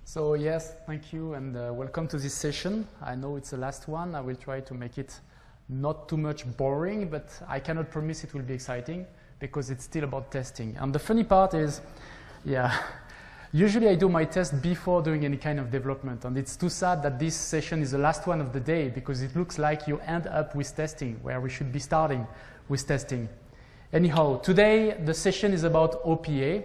So yes, thank you and welcome to this session. I know it's the last one. I will try to make it not too much boring, but I cannot promise it will be exciting because it's still about testing. And the funny part is, usually I do my test before doing any kind of development, and it's too sad that this session is the last one of the day because it looks like you end up with testing where we should be starting with testing. Anyhow, today the session is about OPA.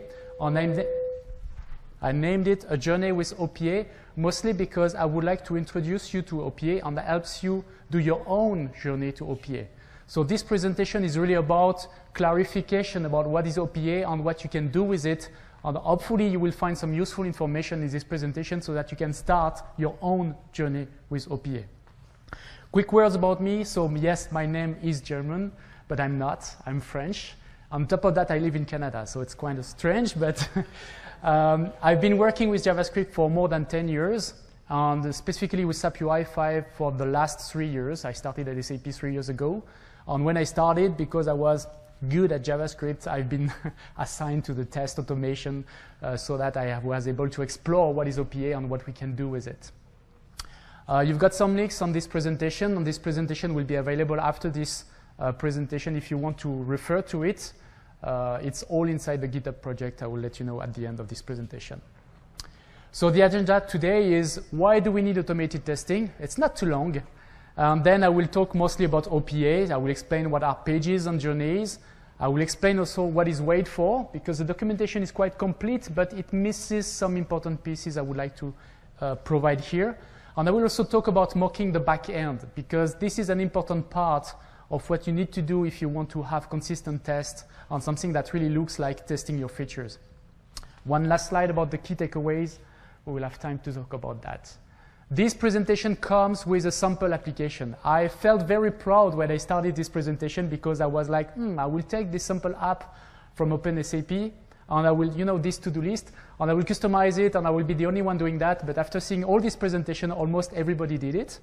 I named it A Journey with OPA, mostly because I would like to introduce you to OPA and that helps you do your own journey to OPA. So this presentation is really about clarification about what is OPA and what you can do with it. And hopefully you will find some useful information in this presentation so that you can start your own journey with OPA. Quick words about me. So yes, my name is German, but I'm not. I'm French. On top of that, I live in Canada, so it's kind of strange, but I've been working with JavaScript for more than 10 years, and specifically with SAP UI5 for the last 3 years. I started at SAP 3 years ago. And when I started, because I was good at JavaScript, I've been assigned to the test automation so that I was able to explore what is OPA and what we can do with it. You've got some links on this presentation, and this presentation will be available after this presentation if you want to refer to it. It's all inside the GitHub project. I will let you know at the end of this presentation. So the agenda today is why do we need automated testing? It's not too long. Then I will talk mostly about OPA. I will explain what are pages and journeys. I will explain also what is waitFor, because the documentation is quite complete, but it misses some important pieces I would like to provide here. And I will also talk about mocking the backend, because this is an important part of what you need to do if you want to have consistent tests on something that really looks like testing your features. One last slide about the key takeaways. We will have time to talk about that. This presentation comes with a sample application. I felt very proud when I started this presentation because I was like, I will take this sample app from OpenSAP and I will, this to-do list, and I will customize it and I will be the only one doing that. But after seeing all this presentation, almost everybody did it.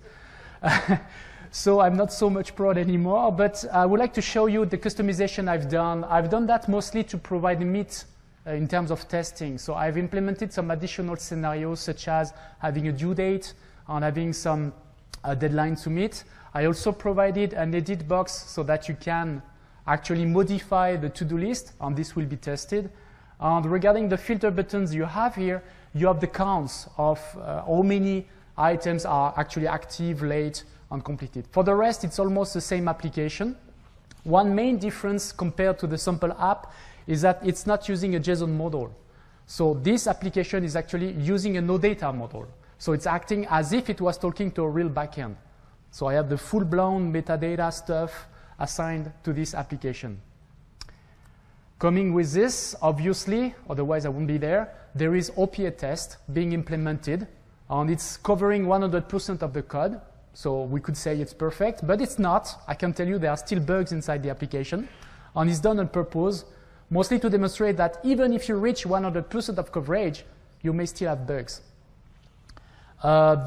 So I'm not so much proud anymore, but I would like to show you the customization I've done. I've done that mostly to provide meat in terms of testing. So I've implemented some additional scenarios, such as having a due date and having some deadline to meet. I also provided an edit box so that you can actually modify the to-do list, and this will be tested. And regarding the filter buttons you have here, you have the counts of how many items are actually active, late, and completed. For the rest, it's almost the same application. One main difference compared to the sample app is that it's not using a JSON model. So this application is actually using a no data model. So it's acting as if it was talking to a real backend. So I have the full-blown metadata stuff assigned to this application. Coming with this, obviously, otherwise I wouldn't be there is OPA test being implemented, and it's covering 100% of the code. So we could say it's perfect, but it's not. I can tell you there are still bugs inside the application, and it's done on purpose, mostly to demonstrate that even if you reach 100% of coverage, you may still have bugs.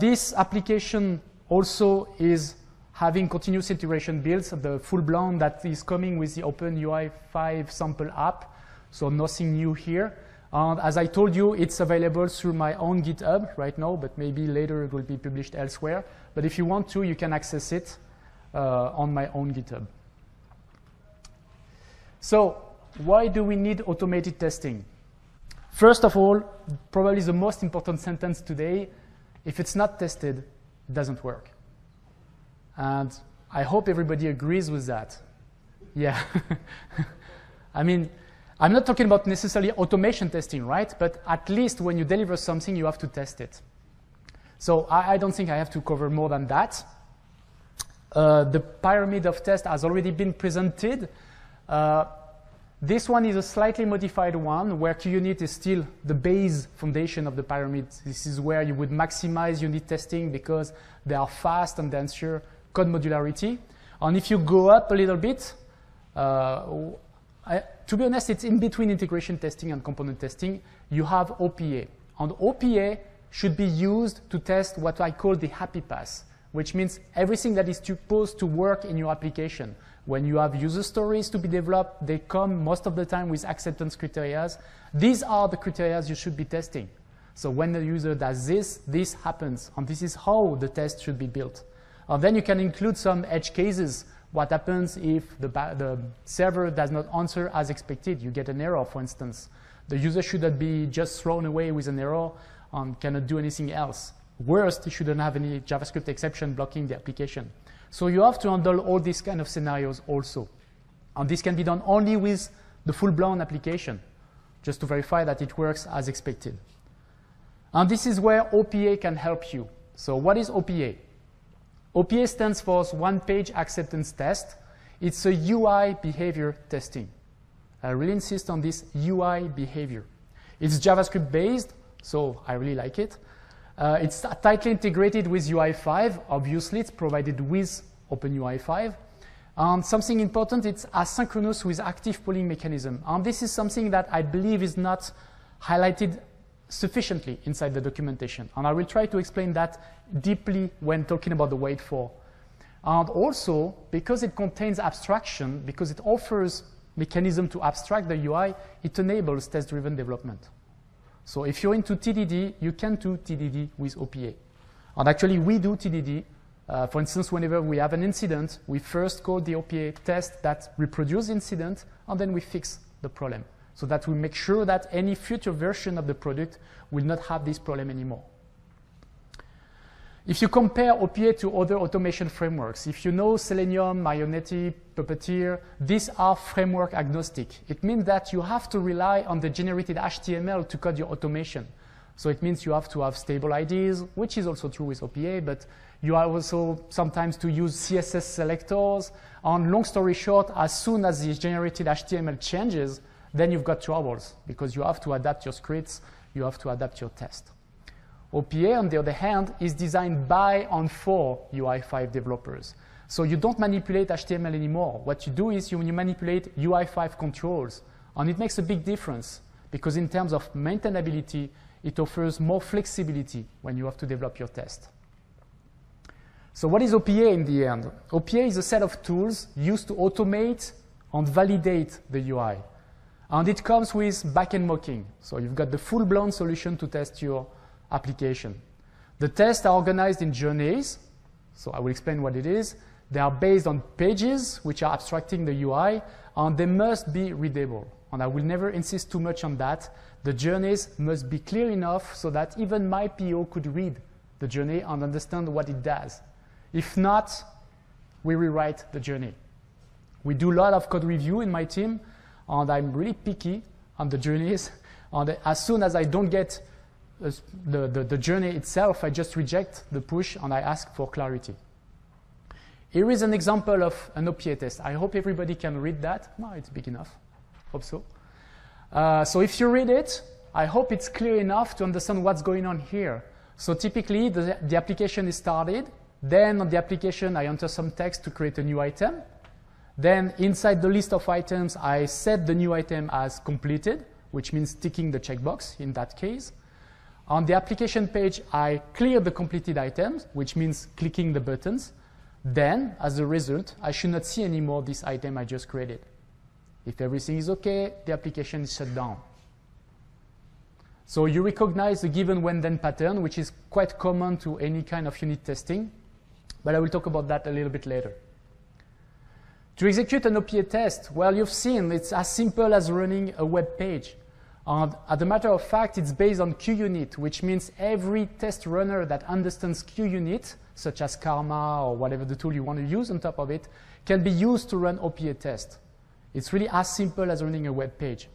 This application also is having continuous integration builds, the full-blown that is coming with the Open UI5 sample app, so nothing new here. And as I told you, it's available through my own GitHub right now, but maybe later it will be published elsewhere. But if you want to, you can access it on my own GitHub. So why do we need automated testing? First of all, probably the most important sentence today, if it's not tested, it doesn't work. And I hope everybody agrees with that. Yeah. I mean, I'm not talking about necessarily automation testing, right? But at least when you deliver something, you have to test it. So I don't think I have to cover more than that. The pyramid of tests has already been presented. This one is a slightly modified one where QUnit is still the base foundation of the pyramid. This is where you would maximize unit testing because they are fast and they ensure code modularity. And if you go up a little bit, to be honest, it's in between integration testing and component testing. You have OPA. And OPA should be used to test what I call the happy path, which means everything that is supposed to work in your application. When you have user stories to be developed, they come most of the time with acceptance criteria. These are the criteria you should be testing. So when the user does this, this happens, and this is how the test should be built. And then you can include some edge cases. What happens if the server does not answer as expected? You get an error, for instance. The user shouldn't be just thrown away with an error and cannot do anything else. Worst, you shouldn't have any JavaScript exception blocking the application. So you have to handle all these kind of scenarios also. And this can be done only with the full-blown application, just to verify that it works as expected. And this is where OPA can help you. So what is OPA? OPA stands for One-Page Acceptance Test. It's a UI behavior testing. I really insist on this UI behavior. It's JavaScript based, so I really like it. It's tightly integrated with UI5. Obviously, it's provided with OpenUI5. And something important, it's asynchronous with active polling mechanism. And this is something that I believe is not highlighted sufficiently inside the documentation. And I will try to explain that deeply when talking about the waitFor. And also, because it contains abstraction, because it offers mechanism to abstract the UI, it enables test-driven development. So if you're into TDD, you can do TDD with OPA. And actually, we do TDD. For instance, whenever we have an incident, we first code the OPA test that reproduces the incident, and then we fix the problem, so that we make sure that any future version of the product will not have this problem anymore. If you compare OPA to other automation frameworks, if you know Selenium, Marionette, Puppeteer, these are framework agnostic. It means that you have to rely on the generated HTML to code your automation. So it means you have to have stable IDs, which is also true with OPA, but you are also sometimes to use CSS selectors. And long story short, as soon as the generated HTML changes, then you've got troubles, because you have to adapt your scripts, you have to adapt your test. OPA, on the other hand, is designed by and for UI5 developers. So you don't manipulate HTML anymore. What you do is you manipulate UI5 controls. And it makes a big difference, because in terms of maintainability, it offers more flexibility when you have to develop your test. So what is OPA in the end? OPA is a set of tools used to automate and validate the UI. And it comes with backend mocking. So you've got the full-blown solution to test your application. The tests are organized in journeys. So I will explain what it is. They are based on pages, which are abstracting the UI, and they must be readable. And I will never insist too much on that. The journeys must be clear enough so that even my PO could read the journey and understand what it does. If not, we rewrite the journey. We do a lot of code review in my team, and I'm really picky on the journeys. And as soon as I don't get the journey itself, I just reject the push and I ask for clarity. Here is an example of an OPA test. I hope everybody can read that. No, it's big enough. Hope so. So if you read it, I hope it's clear enough to understand what's going on here. So typically, the application is started. Then on the application, I enter some text to create a new item. Then inside the list of items, I set the new item as completed, which means ticking the checkbox in that case. On the application page, I clear the completed items, which means clicking the buttons. Then, as a result, I should not see anymore this item I just created. If everything is OK, the application is shut down. So you recognize the given when-then pattern, which is quite common to any kind of unit testing. But I will talk about that a little bit later. To execute an OPA test, well, you've seen it's as simple as running a web page. And as a matter of fact, it's based on QUnit, which means every test runner that understands QUnit, such as Karma or whatever the tool you want to use on top of it, can be used to run OPA test. It's really as simple as running a web page.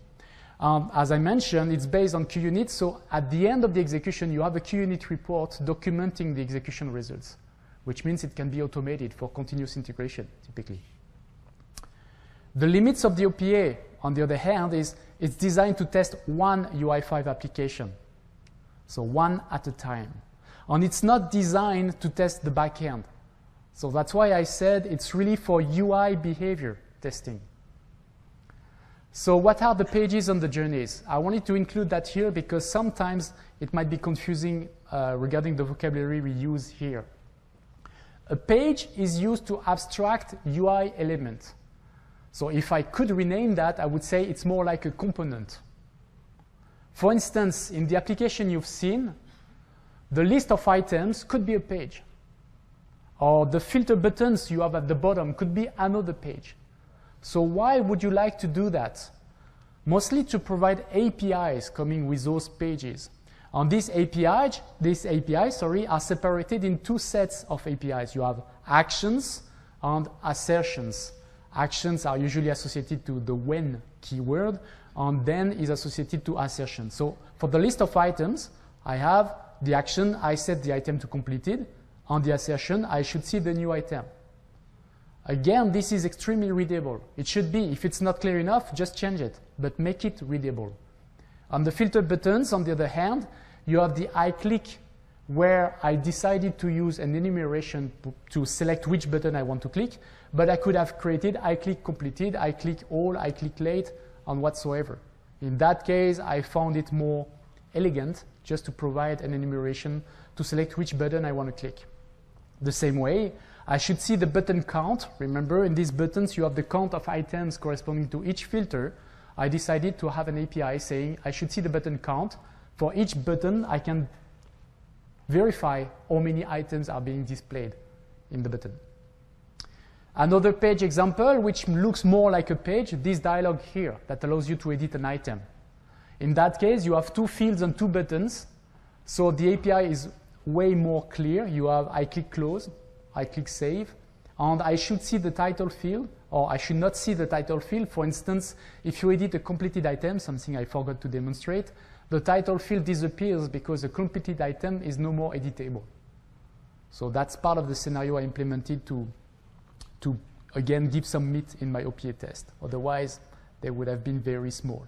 As I mentioned, it's based on QUnit, so at the end of the execution, you have a QUnit report documenting the execution results, which means it can be automated for continuous integration, typically. The limits of the OPA, on the other hand, is it's designed to test one UI5 application, so one at a time. And it's not designed to test the backend. So that's why I said it's really for UI behavior testing. So what are the pages and the journeys? I wanted to include that here because sometimes it might be confusing regarding the vocabulary we use here. A page is used to abstract UI element. So if I could rename that, I would say it's more like a component. For instance, in the application you've seen, the list of items could be a page. Or the filter buttons you have at the bottom could be another page. So why would you like to do that? Mostly to provide APIs coming with those pages. And these APIs are separated in two sets of APIs. You have actions and assertions. Actions are usually associated to the when keyword, and then is associated to assertion. So for the list of items, I have the action, I set the item to completed. On the assertion, I should see the new item. Again, this is extremely readable. It should be. If it's not clear enough, just change it, but make it readable. On the filter buttons, on the other hand, you have the I click, where I decided to use an enumeration to select which button I want to click, but I could have created I click completed, I click all, I click late, and whatsoever. In that case, I found it more elegant just to provide an enumeration to select which button I want to click. The same way, I should see the button count. Remember, in these buttons, you have the count of items corresponding to each filter. I decided to have an API saying I should see the button count. For each button, I can verify how many items are being displayed in the button. Another page example, which looks more like a page, this dialog here that allows you to edit an item. In that case, you have two fields and two buttons. So the API is way more clear. You have I click close, I click save, and I should see the title field, or I should not see the title field. For instance, if you edit a completed item, something I forgot to demonstrate, the title field disappears because the completed item is no more editable. So that's part of the scenario I implemented to again give some meat in my OPA test. Otherwise, they would have been very small.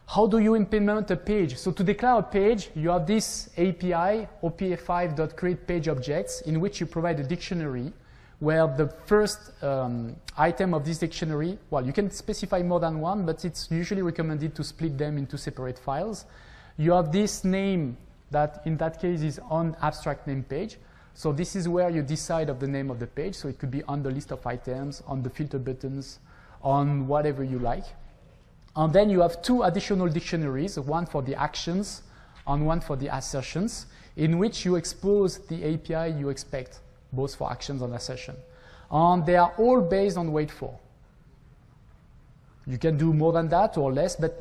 How do you implement a page? So to declare a page, you have this API, OPA5.createPageObjects, in which you provide a dictionary where the first item of this dictionary, well, you can specify more than one, but it's usually recommended to split them into separate files. You have this name that in that case is on abstract name page. So this is where you decide of the name of the page. So it could be on the list of items, on the filter buttons, on whatever you like. And then you have two additional dictionaries, one for the actions and one for the assertions, in which you expose the API you expect, both for actions and assertion. And they are all based on waitFor. You can do more than that or less, but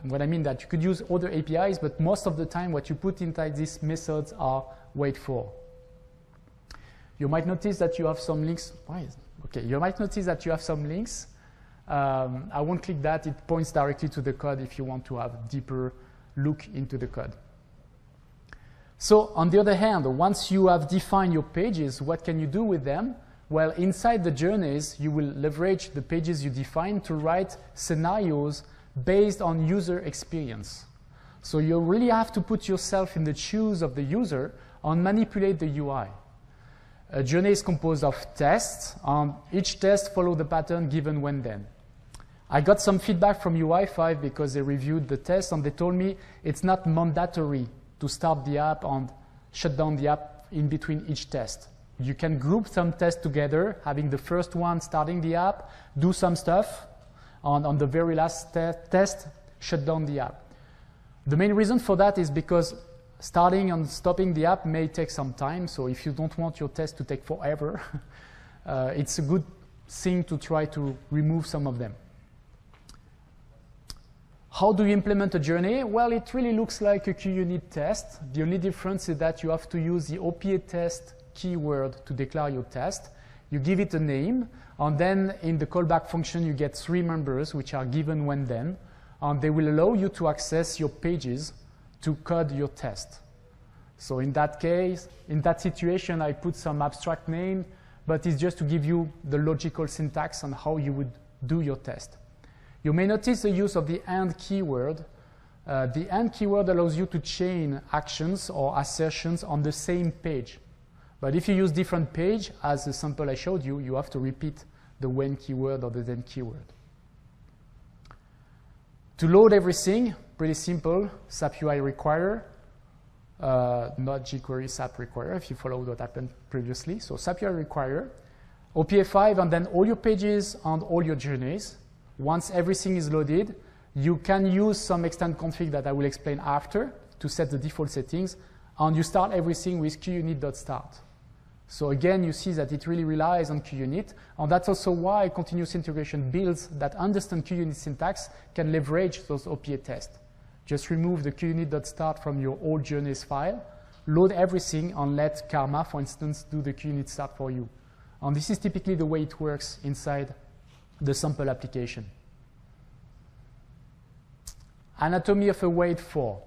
what I mean that you could use other APIs, but most of the time what you put inside these methods are waitFor. You might notice that you have some links. You might notice that you have some links. I won't click that. It points directly to the code if you want to have a deeper look into the code. So on the other hand, once you have defined your pages, what can you do with them? Well, inside the journeys, you will leverage the pages you define to write scenarios based on user experience. So you really have to put yourself in the shoes of the user and manipulate the UI. A journey is composed of tests, and each test follows the pattern given when then. I got some feedback from UI5 because they reviewed the test and they told me it's not mandatory to start the app and shut down the app in between each test. You can group some tests together, having the first one starting the app, do some stuff, and on the very last test, shut down the app. The main reason for that is because starting and stopping the app may take some time, so if you don't want your test to take forever, it's a good thing to try to remove some of them. How do you implement a journey? Well, it really looks like a QUnit test. The only difference is that you have to use the OPA test keyword to declare your test. You give it a name, and then in the callback function, you get 3 members, which are given when then, and they will allow you to access your pages to code your test. So in that case, in that situation, I put some abstract name, but it's just to give you the logical syntax on how you would do your test. You may notice the use of the AND keyword. The AND keyword allows you to chain actions or assertions on the same page. But if you use different page, as the sample I showed you, you have to repeat the when keyword or the then keyword. To load everything, pretty simple, SAP UI require, not jQuery SAP require, if you followed what happened previously. So SAP UI require, OPA5, and then all your pages and all your journeys. Once everything is loaded, You can use some extend config that I will explain after to set the default settings, and you start everything with qunit.start. So again, you see that it really relies on qunit, and that's also why continuous integration builds that understand qunit syntax can leverage those OPA tests. Just remove the qunit.start from your old journeys file, load everything, and let Karma, for instance, do the qunit start for you. And this is typically the way it works inside the sample application. Anatomy of a waitFor.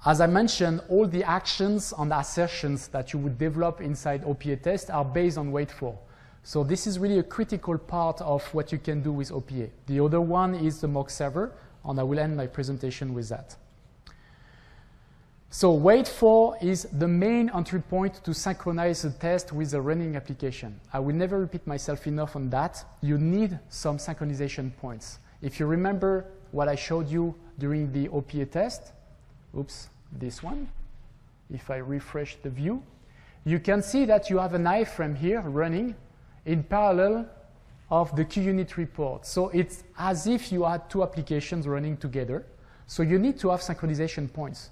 As I mentioned, all the actions and assertions that you would develop inside OPA test are based on waitFor. So this is really a critical part of what you can do with OPA. The other one is the mock server, and I will end my presentation with that. So waitFor is the main entry point to synchronize the test with the running application. I will never repeat myself enough on that. You need some synchronization points. If you remember what I showed you during the OPA test, oops, this one. If I refresh the view, you can see that you have an iframe here running in parallel of the qunit report. So it's as if you had two applications running together. So you need to have synchronization points.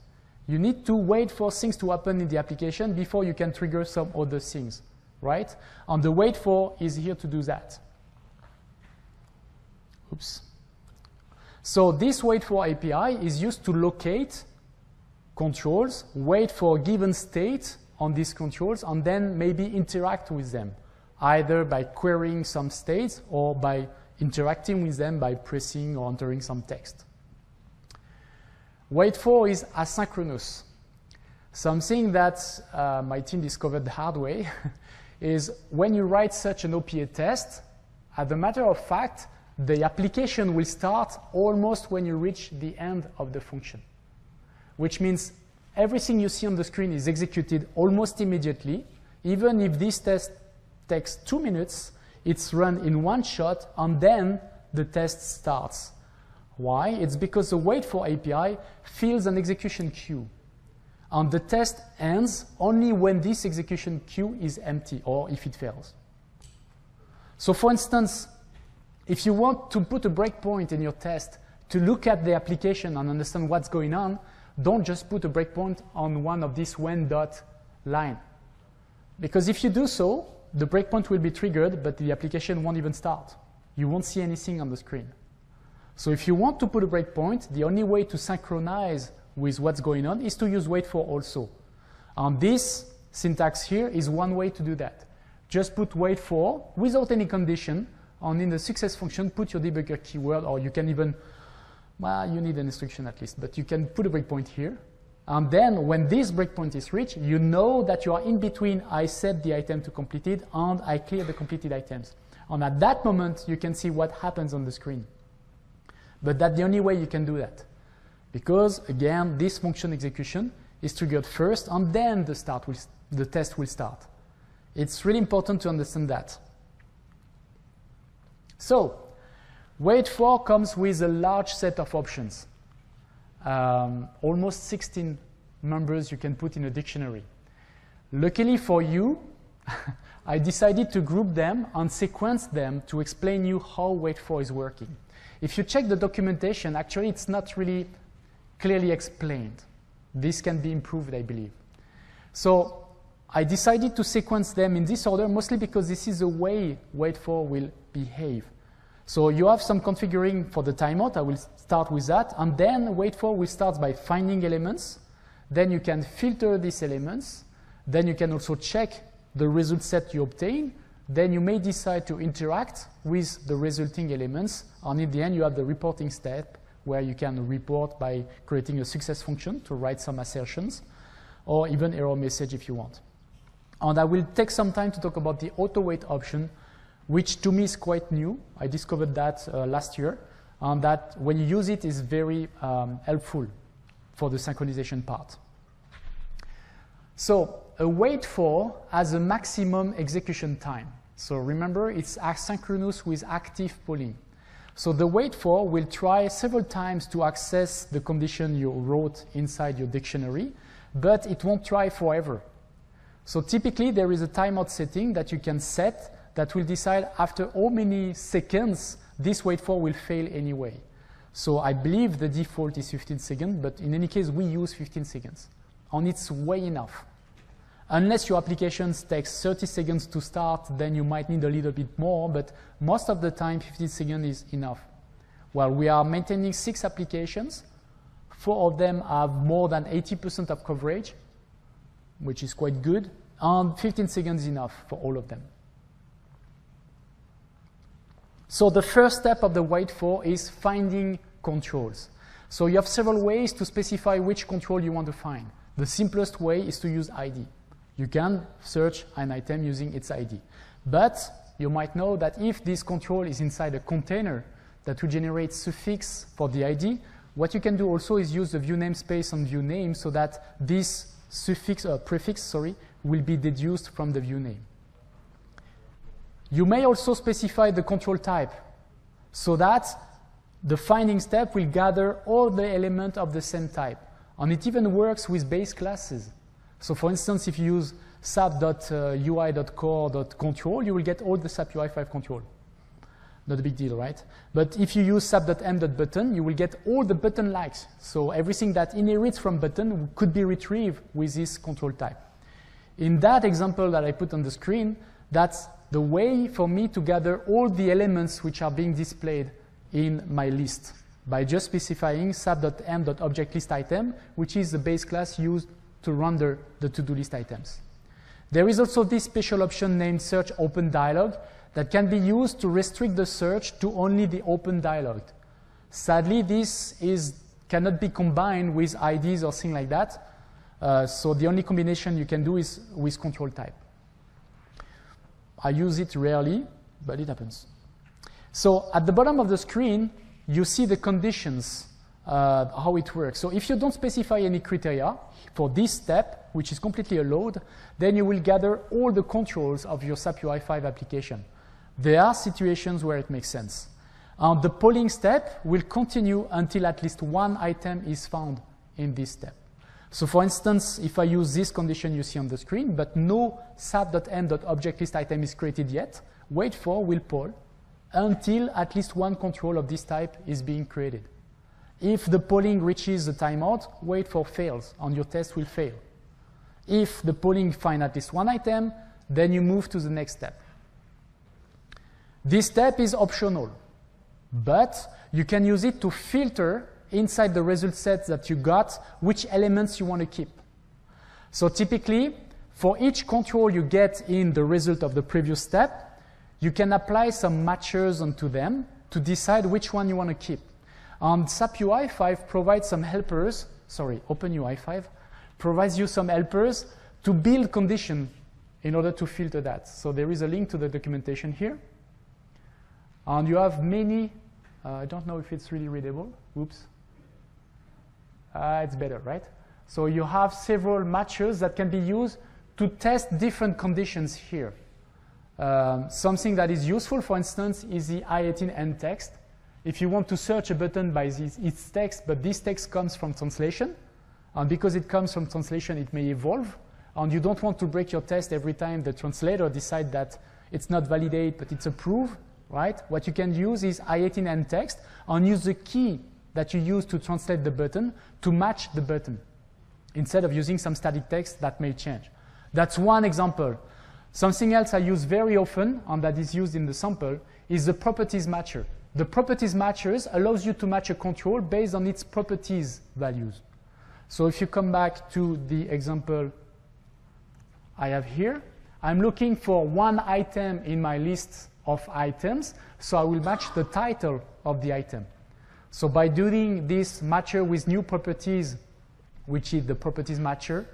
You need to wait for things to happen in the application before you can trigger some other things, right? And the waitFor is here to do that. Oops. So this waitFor API is used to locate controls, wait for a given state on these controls, and then maybe interact with them, either by querying some states or by interacting with them by pressing or entering some text. waitFor is asynchronous. Something that my team discovered the hard way is when you write such an OPA test, as a matter of fact, the application will start almost when you reach the end of the function, which means everything you see on the screen is executed almost immediately. Even if this test takes 2 minutes, it's run in one shot, and then the test starts. Why? It's because the waitFor API fills an execution queue, and the test ends only when this execution queue is empty or if it fails. So for instance, if you want to put a breakpoint in your test to look at the application and understand what's going on, don't just put a breakpoint on one of these when dot line. Because if you do so, the breakpoint will be triggered, but the application won't even start. You won't see anything on the screen. So if you want to put a breakpoint, the only way to synchronize with what's going on is to use waitFor also. And this syntax here is one way to do that. Just put waitFor without any condition, and in the success function, put your debugger keyword, or you can even, well, you need an instruction at least, but you can put a breakpoint here. And then when this breakpoint is reached, you know that you are in between I set the item to completed and I clear the completed items. And at that moment, you can see what happens on the screen. But that's the only way you can do that. Because, again, this function execution is triggered first, and then the test will start. It's really important to understand that. So, waitFor comes with a large set of options. Almost 16 numbers you can put in a dictionary. Luckily for you, I decided to group them and sequence them to explain you how waitFor is working. If you check the documentation, actually it's not really clearly explained. This can be improved, I believe. So I decided to sequence them in this order, mostly because this is the way waitFor will behave. So you have some configuring for the timeout. I will start with that. And then waitFor will start by finding elements. Then you can filter these elements. Then you can also check the result set you obtain. Then you may decide to interact with the resulting elements. And in the end, you have the reporting step where you can report by creating a success function to write some assertions, or even error message if you want. And I will take some time to talk about the auto-wait option, which to me is quite new. I discovered that last year, and that when you use it is very helpful for the synchronization part. So a waitFor has a maximum execution time. So remember, it's asynchronous with active polling. So the waitFor will try several times to access the condition you wrote inside your dictionary, but it won't try forever. So typically there is a timeout setting that you can set that will decide after how many seconds this waitFor will fail anyway. So I believe the default is 15 seconds, but in any case, we use 15 seconds. And it's way enough. Unless your application takes 30 seconds to start, then you might need a little bit more, but most of the time, 15 seconds is enough. Well, we are maintaining 6 applications. 4 of them have more than 80% of coverage, which is quite good, and 15 seconds is enough for all of them. So the first step of the waitFor is finding controls. So you have several ways to specify which control you want to find. The simplest way is to use ID. You can search an item using its ID. But you might know that if this control is inside a container that will generate suffix for the ID, what you can do also is use the view namespace on view name so that this suffix or prefix, will be deduced from the view name. You may also specify the control type so that the finding step will gather all the elements of the same type. And it even works with base classes. So for instance, if you use sap.ui.core.control, you will get all the SAP UI5 control. Not a big deal, right? But if you use sap.m.button, you will get all the button likes. So everything that inherits from button could be retrieved with this control type. In that example that I put on the screen, that's the way for me to gather all the elements which are being displayed in my list by just specifying sap.m.objectListItem, which is the base class used to render the to-do list items. There is also this special option named Search Open Dialog that can be used to restrict the search to only the open dialog. Sadly, this cannot be combined with IDs or things like that. So the only combination you can do is with control type. I use it rarely, but it happens. So at the bottom of the screen, you see the conditions, how it works. So if you don't specify any criteria for this step, which is completely allowed, then you will gather all the controls of your SAP UI5 application. There are situations where it makes sense. The polling step will continue until at least one item is found in this step. So for instance, if I use this condition you see on the screen, but no sap.m.objectListItem is created yet, waitFor will poll until at least one control of this type is being created. If the polling reaches the timeout, waitFor fails and your test will fail. If the polling finds at least one item, then you move to the next step. This step is optional, but you can use it to filter inside the result set that you got which elements you want to keep. So typically, for each control you get in the result of the previous step, you can apply some matchers onto them to decide which one you want to keep. And SAP UI5 provides some helpers, OpenUI5 provides you some helpers to build condition in order to filter that. So there is a link to the documentation here. And you have many, I don't know if it's really readable. Oops. It's better, right? So you have several matchers that can be used to test different conditions here. Something that is useful, for instance, is the I18N text. If you want to search a button by its text, but this text comes from translation, and because it comes from translation, it may evolve, and you don't want to break your test every time the translator decides that it's not validated, but it's approved, right? What you can use is I18N text and use the key that you use to translate the button to match the button instead of using some static text that may change. That's one example. Something else I use very often, and that is used in the sample, is the properties matcher. The properties matchers allows you to match a control based on its properties values. So if you come back to the example I have here, I'm looking for one item in my list of items, so I will match the title of the item. So by doing this matcher with new properties, which is the properties matcher,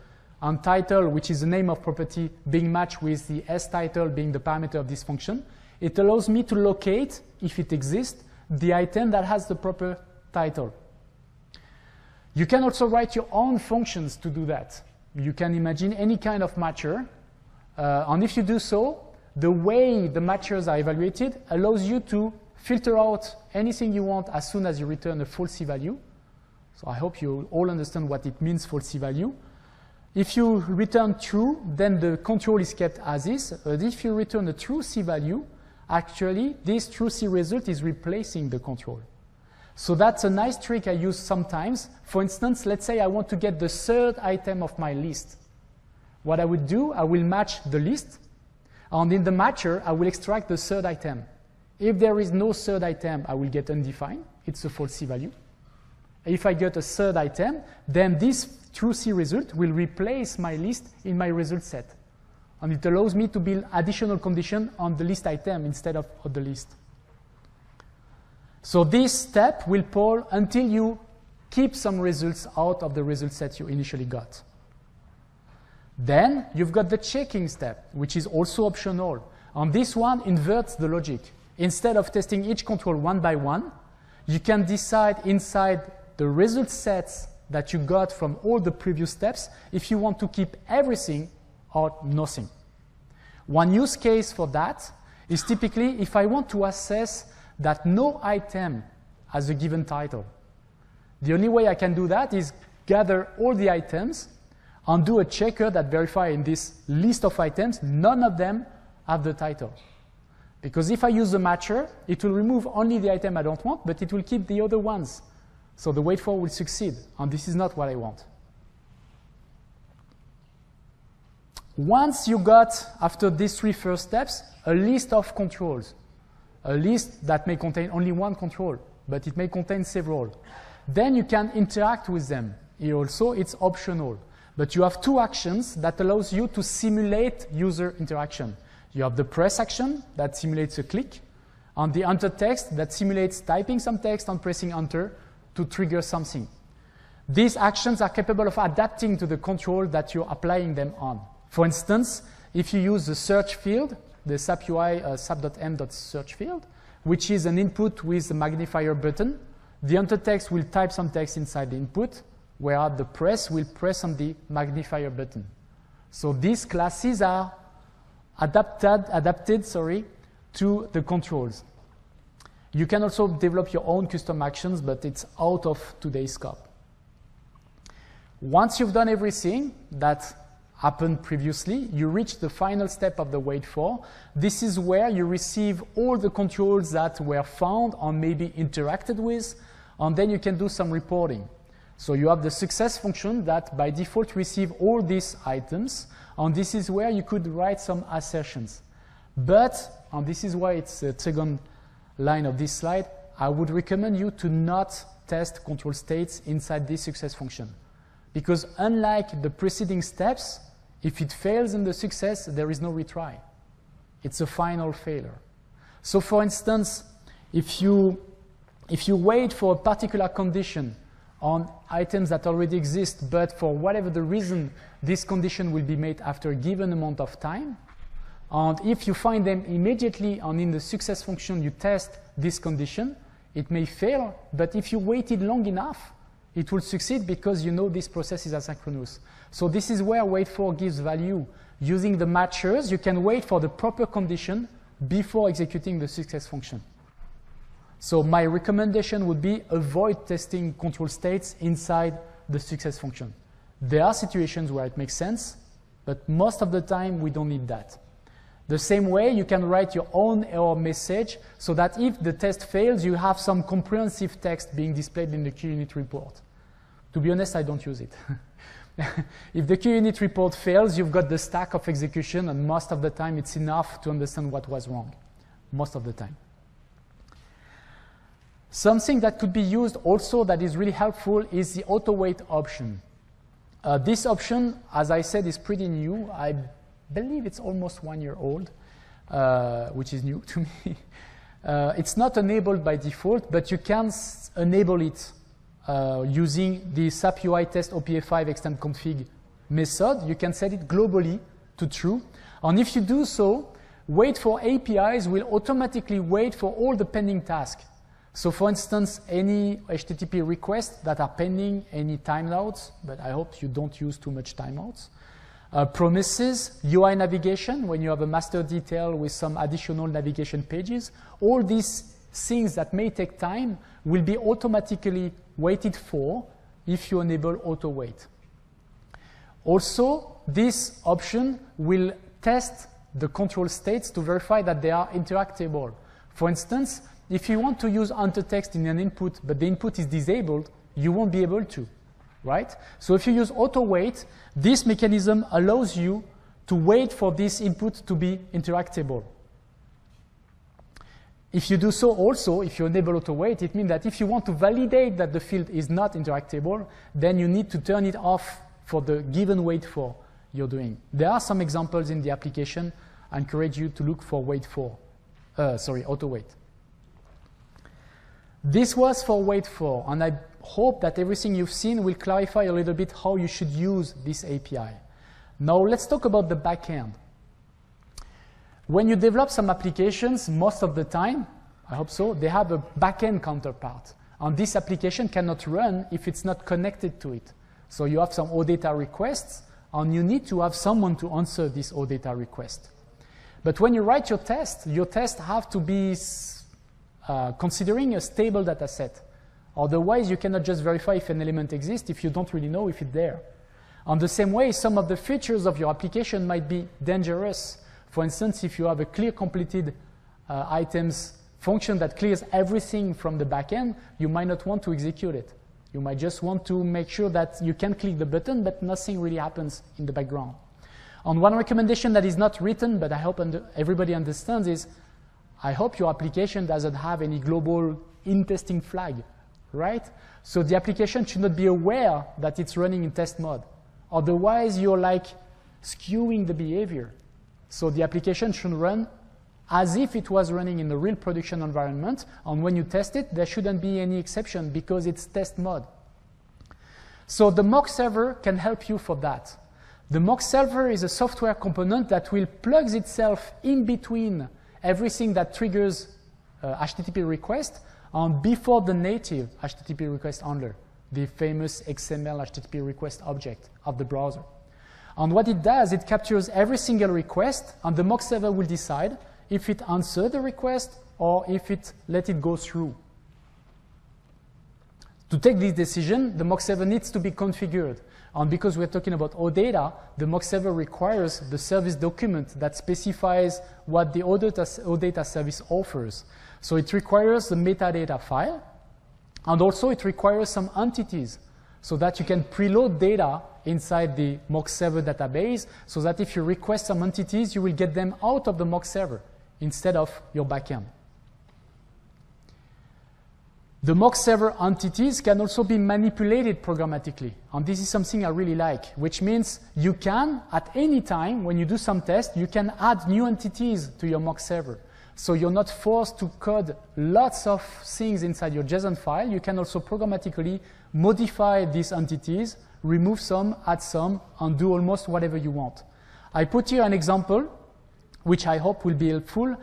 and title, which is the name of property, being matched with the S-title being the parameter of this function, it allows me to locate, if it exists, the item that has the proper title. You can also write your own functions to do that. You can imagine any kind of matcher, and if you do so, the way the matchers are evaluated allows you to filter out anything you want as soon as you return a falsy value. So I hope you all understand what it means, falsy value. If you return true, then the control is kept as is. But if you return a true C value, actually this true C result is replacing the control. So that's a nice trick I use sometimes. For instance, let's say I want to get the third item of my list. What I would do, I will match the list, and in the matcher, I will extract the third item. If there is no third item, I will get undefined. It's a false C value. If I get a third item, then this true C result will replace my list in my result set. And it allows me to build additional condition on the list item instead of the list. So this step will poll until you keep some results out of the result set you initially got. Then you've got the checking step, which is also optional. And this one inverts the logic. Instead of testing each control one by one, you can decide inside the result sets that you got from all the previous steps if you want to keep everything or nothing. One use case for that is typically if I want to assess that no item has a given title. The only way I can do that is gather all the items and do a checker that verifies in this list of items, none of them have the title. Because if I use the matcher, it will remove only the item I don't want, but it will keep the other ones. So the waitFor will succeed, and this is not what I want. Once you got, after these three first steps, a list of controls, a list that may contain only one control, but it may contain several, then you can interact with them. Here also, it's optional. But you have two actions that allows you to simulate user interaction. You have the press action that simulates a click, and the enter text that simulates typing some text and pressing enter to trigger something. These actions are capable of adapting to the control that you're applying them on. For instance, if you use the search field, the SAP UI sap.m.search field, which is an input with the magnifier button, the enter text will type some text inside the input, whereas the press will press on the magnifier button. So these classes are adapted to the controls. You can also develop your own custom actions, but it's out of today's scope. Once you've done everything that happened previously, you reach the final step of the waitFor. This is where you receive all the controls that were found or maybe interacted with, and then you can do some reporting. So you have the success function that by default receive all these items, and this is where you could write some assertions. But, and this is why it's the second line of this slide, I would recommend you to not test control states inside this success function. Because unlike the preceding steps, if it fails in the success, there is no retry. It's a final failure. So for instance, if you wait for a particular condition on items that already exist, but for whatever the reason, this condition will be made after a given amount of time, and if you find them immediately and in the success function you test this condition, it may fail, but if you waited long enough, it will succeed because you know this process is asynchronous. So this is where waitFor gives value. Using the matchers, you can wait for the proper condition before executing the success function. So my recommendation would be avoid testing control states inside the success function. There are situations where it makes sense, but most of the time we don't need that. The same way, you can write your own error message so that if the test fails, you have some comprehensive text being displayed in the QUnit report. To be honest, I don't use it. If the QUnit report fails, you've got the stack of execution, and most of the time it's enough to understand what was wrong. Most of the time. Something that could be used also that is really helpful is the auto-wait option. This option, as I said, is pretty new. I believe it's almost 1 year old, which is new to me. It's not enabled by default, but you can enable it using the SAP UI test OPA5 extend config method. You can set it globally to true. And if you do so, waitFor APIs will automatically wait for all the pending tasks. So for instance, any HTTP requests that are pending, any timeouts, but I hope you don't use too much timeouts. Promises, UI navigation, when you have a master detail with some additional navigation pages, all these things that may take time will be automatically waited for if you enable auto-wait. Also, this option will test the control states to verify that they are interactable. For instance, if you want to use enter text in an input, but the input is disabled, you won't be able to, right? So if you use auto-wait, this mechanism allows you to wait for this input to be interactable. If you do so also, if you enable auto-wait, it means that if you want to validate that the field is not interactable, then you need to turn it off for the given waitFor you're doing. There are some examples in the application. I encourage you to look for auto-wait. This was for waitFor, and I hope that everything you've seen will clarify a little bit how you should use this API. Now let's talk about the backend. When you develop some applications, most of the time, I hope so, they have a backend counterpart. And this application cannot run if it's not connected to it. So you have some OData requests, and you need to have someone to answer this OData request. But when you write your tests have to be considering a stable data set. Otherwise, you cannot just verify if an element exists if you don't really know if it's there. On the same way, some of the features of your application might be dangerous. For instance, if you have a clear completed items function that clears everything from the backend, you might not want to execute it. You might just want to make sure that you can click the button, but nothing really happens in the background. And one recommendation that is not written, but I hope everybody understands, is I hope your application doesn't have any global in-testing flag, right? So the application should not be aware that it's running in test mode. Otherwise, you're like skewing the behavior. So the application should run as if it was running in the real production environment, and when you test it, there shouldn't be any exception because it's test mode. So the mock server can help you for that. The mock server is a software component that will plug itself in between everything that triggers HTTP request and before the native HTTP request handler, the famous XML HTTP request object of the browser. And what it does, it captures every single request, and the mock server will decide if it answers the request or if it let it go through. To take this decision, the mock server needs to be configured. And because we're talking about OData, the mock server requires the service document that specifies what the OData service offers. So it requires the metadata file, and also it requires some entities so that you can preload data inside the mock server database so that if you request some entities, you will get them out of the mock server instead of your backend. The mock server entities can also be manipulated programmatically. And this is something I really like, which means you can, at any time, when you do some test, you can add new entities to your mock server. So you're not forced to code lots of things inside your JSON file. You can also programmatically modify these entities, remove some, add some, and do almost whatever you want. I put here an example, which I hope will be helpful.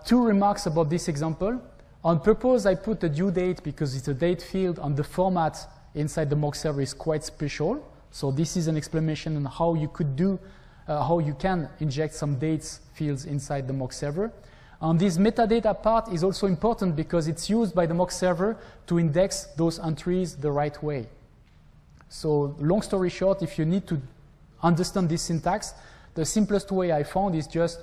Two remarks about this example. On purpose, I put the due date because it's a date field, and the format inside the mock server is quite special. So this is an explanation on how you could do, how you can inject some dates fields inside the mock server. And this metadata part is also important because it's used by the mock server to index those entries the right way. So long story short, if you need to understand this syntax, the simplest way I found is just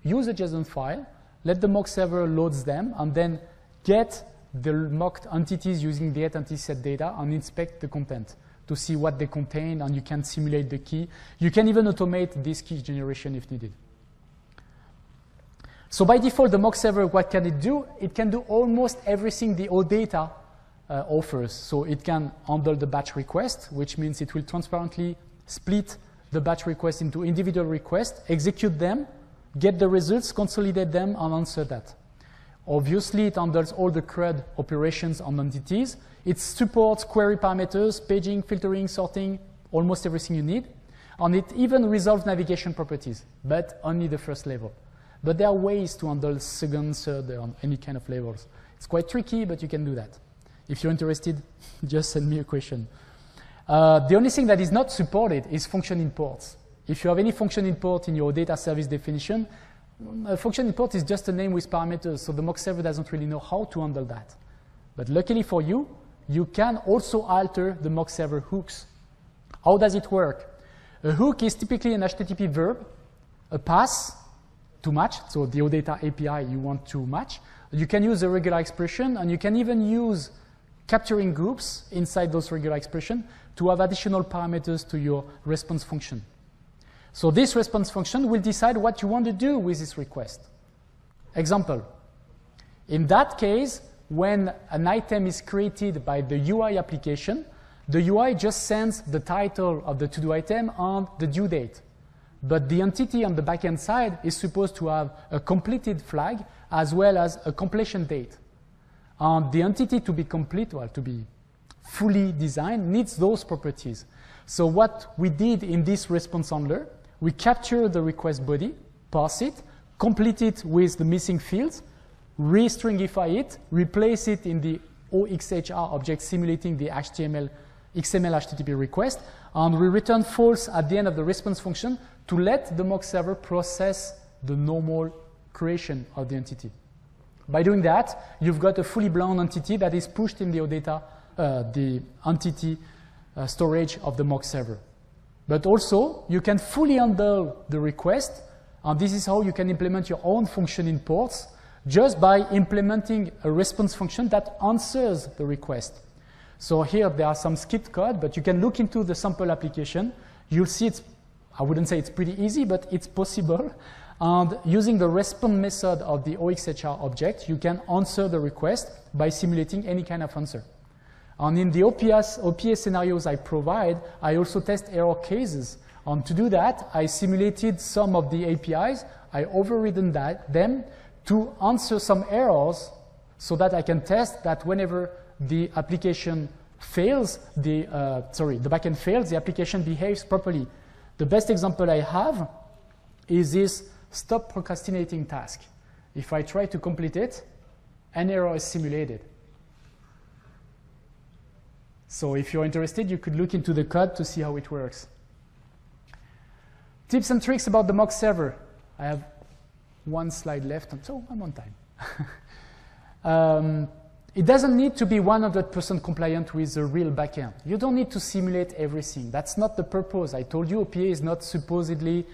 use a JSON file, let the mock server loads them, and then get the mocked entities using the getEntitySetData and inspect the content to see what they contain, and you can simulate the key. You can even automate this key generation if needed. So by default, the mock server, what can it do? It can do almost everything the OData offers. So it can handle the batch request, which means it will transparently split the batch request into individual requests, execute them, get the results, consolidate them, and answer that. Obviously, it handles all the CRUD operations on entities. It supports query parameters, paging, filtering, sorting, almost everything you need. And it even resolves navigation properties, but only the first level. But there are ways to handle second, third, and any kind of levels. It's quite tricky, but you can do that. If you're interested, just send me a question. The only thing that is not supported is function imports. If you have any function import in your data service definition, a function import is just a name with parameters, so the mock server doesn't really know how to handle that. But luckily for you, you can also alter the mock server hooks. How does it work? A hook is typically an HTTP verb, a pass to match, so the OData API you want to match. You can use a regular expression, and you can even use capturing groups inside those regular expressions to have additional parameters to your response function. So this response function will decide what you want to do with this request. Example. In that case, when an item is created by the UI application, the UI just sends the title of the to-do item and the due date. But the entity on the backend side is supposed to have a completed flag as well as a completion date. And the entity to be complete, well, to be fully designed, needs those properties. So what we did in this response handler, we capture the request body, parse it, complete it with the missing fields, restringify it, replace it in the OXHR object simulating the XML HTTP request, and we return false at the end of the response function to let the mock server process the normal creation of the entity. By doing that, you've got a fully blown entity that is pushed in the OData, the entity storage of the mock server. But also, you can fully handle the request, and this is how you can implement your own function in ports just by implementing a response function that answers the request. So here there are some skipped code, but you can look into the sample application. You'll see it's, I wouldn't say it's pretty easy, but it's possible. And using the response method of the OXHR object, you can answer the request by simulating any kind of answer. And in the OPA scenarios I provide, I also test error cases. And to do that, I simulated some of the APIs. I overridden them to answer some errors so that I can test that whenever the application fails, the backend fails, the application behaves properly. The best example I have is this stop procrastinating task. If I try to complete it, an error is simulated. So if you're interested, you could look into the code to see how it works. Tips and tricks about the mock server. I have one slide left, so I'm on time. It doesn't need to be 100% compliant with the real backend. You don't need to simulate everything. That's not the purpose. I told you OPA is not supposedly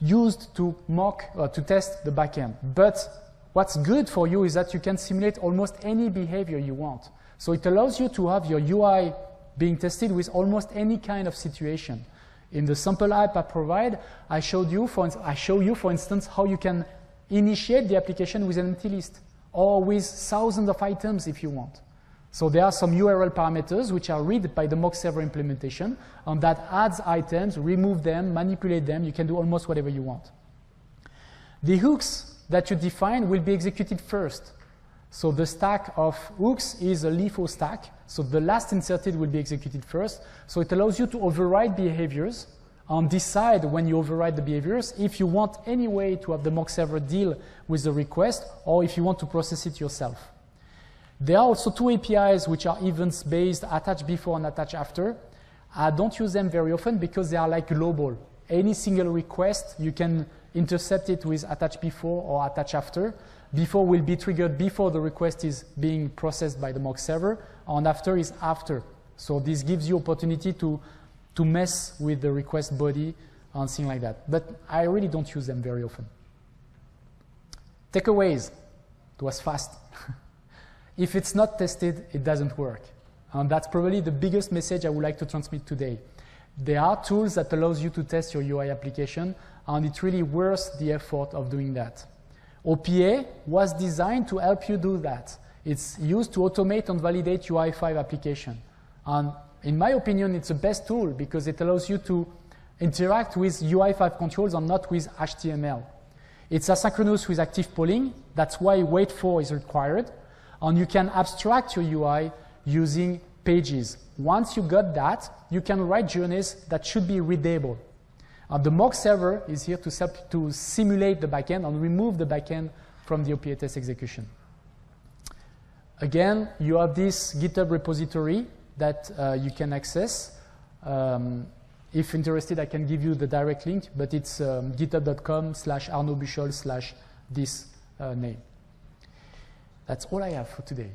used to mock or to test the backend. But what's good for you is that you can simulate almost any behavior you want. So it allows you to have your UI being tested with almost any kind of situation. In the sample app I provide, I show you, for instance, how you can initiate the application with an empty list, or with thousands of items if you want. So there are some URL parameters which are read by the mock server implementation, and that adds items, remove them, manipulate them. You can do almost whatever you want. The hooks that you define will be executed first. So the stack of hooks is a LIFO stack. So the last inserted will be executed first. So it allows you to override behaviors and decide when you override the behaviors if you want any way to have the mock server deal with the request or if you want to process it yourself. There are also two APIs which are events-based, attach before and attach after. I don't use them very often because they are like global. Any single request, you can intercept it with attach before or attach after. Before will be triggered before the request is being processed by the mock server, and after is after. So this gives you opportunity to mess with the request body and things like that. But I really don't use them very often. Takeaways. It was fast. If it's not tested, it doesn't work. And that's probably the biggest message I would like to transmit today. There are tools that allows you to test your UI application, and it's really worth the effort of doing that. OPA was designed to help you do that. It's used to automate and validate UI5 application. And in my opinion, it's the best tool because it allows you to interact with UI5 controls and not with HTML. It's asynchronous with active polling. That's why waitFor is required. And you can abstract your UI using pages. Once you got that, you can write journeys that should be readable. The mock server is here to simulate the backend and remove the backend from the OPA test execution. Again, you have this GitHub repository that you can access. If interested, I can give you the direct link, but it's github.com/Arnaud Buchholz/this name. That's all I have for today.